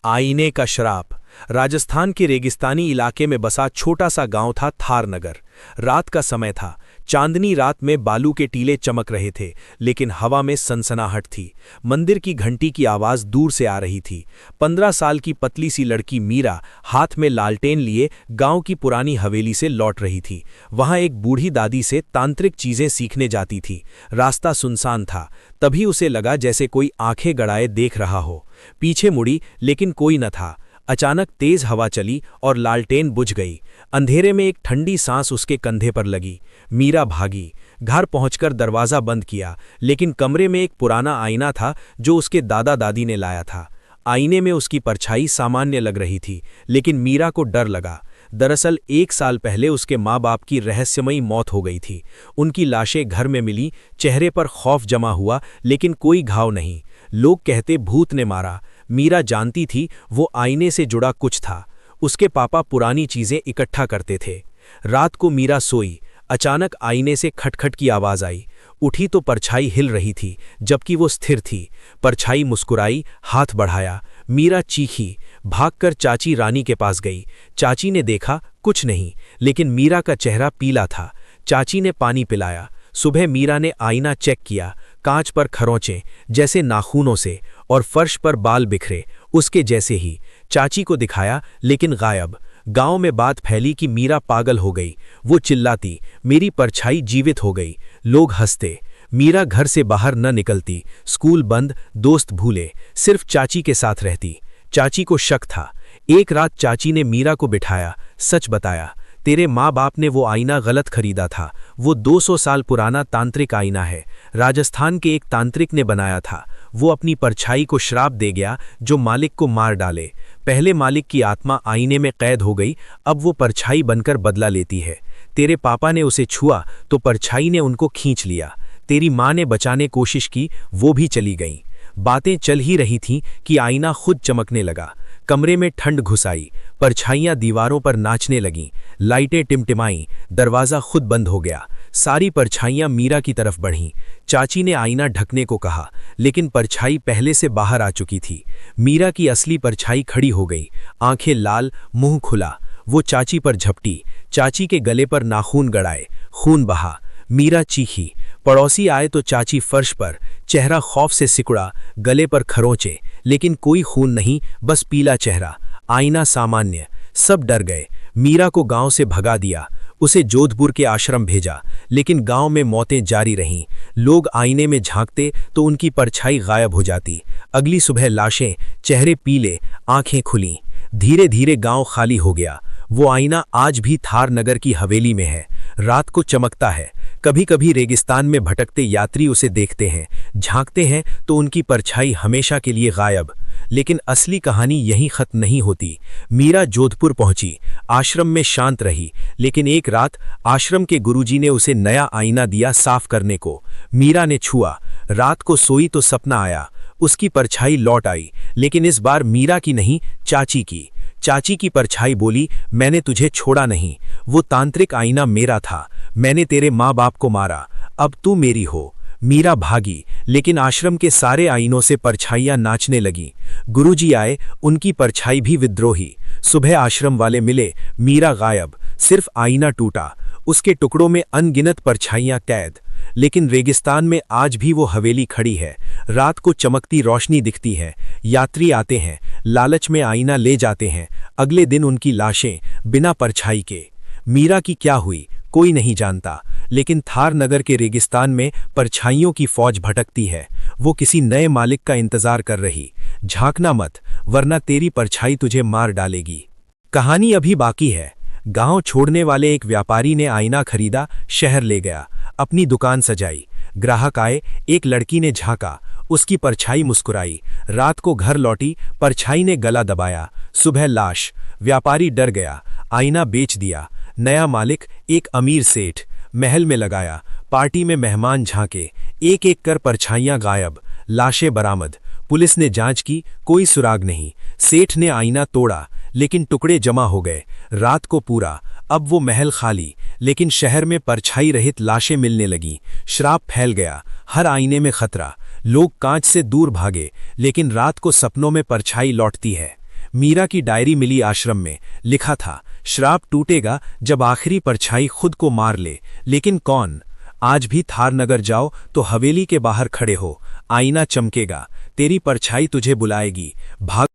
आईने का श्राप। राजस्थान के रेगिस्तानी इलाके में बसा छोटा सा गांव था थारनगर। रात का समय था। चांदनी रात में बालू के टीले चमक रहे थे, लेकिन हवा में सनसनाहट थी। मंदिर की घंटी की आवाज दूर से आ रही थी। 15 साल की पतली सी लड़की मीरा हाथ में लालटेन लिए गांव की पुरानी हवेली से लौट रही थी। वहां एक बूढ़ी दादी से तांत्रिक चीजें सीखने जाती थी। रास्ता सुनसान था। तभी उसे लगा जैसे कोई आंखें गड़ाए देख रहा हो। पीछे मुड़ी, लेकिन कोई न था। अचानक तेज हवा चली और लालटेन बुझ गई। अंधेरे में एक ठंडी सांस उसके कंधे पर लगी। मीरा भागी। घर पहुंचकर दरवाज़ा बंद किया, लेकिन कमरे में एक पुराना आईना था जो उसके दादा दादी ने लाया था। आईने में उसकी परछाई सामान्य लग रही थी, लेकिन मीरा को डर लगा। दरअसल 1 साल पहले उसके माँ बाप की रहस्यमयी मौत हो गई थी। उनकी लाशें घर में मिली। चेहरे पर खौफ जमा हुआ, लेकिन कोई घाव नहीं। लोग कहते भूत ने मारा। मीरा जानती थी वो आईने से जुड़ा कुछ था। उसके पापा पुरानी चीजें इकट्ठा करते थे। रात को मीरा सोई। अचानक आईने से खटखट की आवाज आई। उठी तो परछाई हिल रही थी, जबकि वो स्थिर थी। परछाई मुस्कुराई, हाथ बढ़ाया। मीरा चीखी। भागकर चाची रानी के पास गई। चाची ने देखा कुछ नहीं, लेकिन मीरा का चेहरा पीला था। चाची ने पानी पिलाया। सुबह मीरा ने आईना चेक किया। कांच पर खरोंचें जैसे नाखूनों से, और फर्श पर बाल बिखरे उसके जैसे ही। चाची को दिखाया, लेकिन गायब। गांव में बात फैली कि मीरा पागल हो गई। वो चिल्लाती, मेरी परछाई जीवित हो गई। लोग हंसते। मीरा घर से बाहर न निकलती। स्कूल बंद, दोस्त भूले, सिर्फ चाची के साथ रहती। चाची को शक था। एक रात चाची ने मीरा को बिठाया। सच बताया, तेरे माँ बाप ने वो आईना गलत खरीदा था। वो 200 साल पुराना तांत्रिक आईना है। राजस्थान के एक तांत्रिक ने बनाया था। वो अपनी परछाई को श्राप दे गया जो मालिक को मार डाले। पहले मालिक की आत्मा आईने में कैद हो गई, अब वो परछाई बनकर बदला लेती है। तेरे पापा ने उसे छुआ तो परछाई ने उनको खींच लिया। तेरी माँ ने बचाने कोशिश की, वो भी चली गईं। बातें चल ही रही थीं कि आईना खुद चमकने लगा। कमरे में ठंड घुस आई। परछाइयां दीवारों पर नाचने लगीं। लाइटें टिमटिमाईं। दरवाज़ा खुद बंद हो गया। सारी परछाइयां मीरा की तरफ बढ़ीं। चाची ने आईना ढकने को कहा, लेकिन परछाई पहले से बाहर आ चुकी थी। मीरा की असली परछाई खड़ी हो गई। आंखें लाल, मुंह खुला। वो चाची पर झपटी। चाची के गले पर नाखून गड़ाए। खून बहा। मीरा चीखी। पड़ोसी आए तो चाची फर्श पर, चेहरा खौफ से सिकुड़ा, गले पर खरोंचे, लेकिन कोई खून नहीं, बस पीला चेहरा। आईना सामान्य। सब डर गए। मीरा को गांव से भगा दिया। उसे जोधपुर के आश्रम भेजा, लेकिन गांव में मौतें जारी रहीं। लोग आईने में झांकते तो उनकी परछाई गायब हो जाती। अगली सुबह लाशें, चेहरे पीले, आंखें खुलीं। धीरे धीरे गांव खाली हो गया। वो आईना आज भी थारनगर की हवेली में है। रात को चमकता है। कभी कभी रेगिस्तान में भटकते यात्री उसे देखते हैं, झांकते हैं तो उनकी परछाई हमेशा के लिए गायब। लेकिन असली कहानी यहीं खत्म नहीं होती। मीरा जोधपुर पहुंची। आश्रम में शांत रही, लेकिन एक रात आश्रम के गुरुजी ने उसे नया आईना दिया साफ करने को। मीरा ने छुआ। रात को सोई तो सपना आया। उसकी परछाई लौट आई, लेकिन इस बार मीरा की नहीं, चाची की। चाची की परछाई बोली, मैंने तुझे छोड़ा नहीं। वो तांत्रिक आईना मेरा था। मैंने तेरे माँ बाप को मारा, अब तू मेरी हो। मीरा भागी, लेकिन आश्रम के सारे आईनों से परछाइयां नाचने लगीं। गुरुजी आए, उनकी परछाई भी विद्रोही। सुबह आश्रम वाले मिले, मीरा गायब, सिर्फ आईना टूटा। उसके टुकड़ों में अनगिनत परछाइयां कैद। लेकिन रेगिस्तान में आज भी वो हवेली खड़ी है। रात को चमकती रोशनी दिखती है। यात्री आते हैं, लालच में आईना ले जाते हैं। अगले दिन उनकी लाशें, बिना परछाई के। मीरा की क्या हुई कोई नहीं जानता, लेकिन थारनगर के रेगिस्तान में परछाइयों की फौज भटकती है। वो किसी नए मालिक का इंतजार कर रही। झांकना मत, वरना तेरी परछाई तुझे मार डालेगी। कहानी अभी बाकी है। गांव छोड़ने वाले एक व्यापारी ने आईना खरीदा, शहर ले गया, अपनी दुकान सजाई। ग्राहक आए, एक लड़की ने झांका, उसकी परछाई मुस्कुराई। रात को घर लौटी, परछाई ने गला दबाया। सुबह लाश। व्यापारी डर गया, आईना बेच दिया। नया मालिक, एक अमीर सेठ, महल में लगाया। पार्टी में मेहमान झांके, एक एक कर परछाइयां गायब। लाशें बरामद। पुलिस ने जांच की, कोई सुराग नहीं। सेठ ने आईना तोड़ा, लेकिन टुकड़े जमा हो गए। रात को पूरा। अब वो महल खाली, लेकिन शहर में परछाई रहित लाशें मिलने लगीं। श्राप फैल गया। हर आईने में खतरा। लोग कांच से दूर भागे, लेकिन रात को सपनों में परछाई लौटती है। मीरा की डायरी मिली आश्रम में। लिखा था, श्राप टूटेगा जब आखिरी परछाई खुद को मार ले, लेकिन कौन? आज भी थारनगर जाओ तो हवेली के बाहर खड़े हो, आईना चमकेगा, तेरी परछाई तुझे बुलाएगी। भाग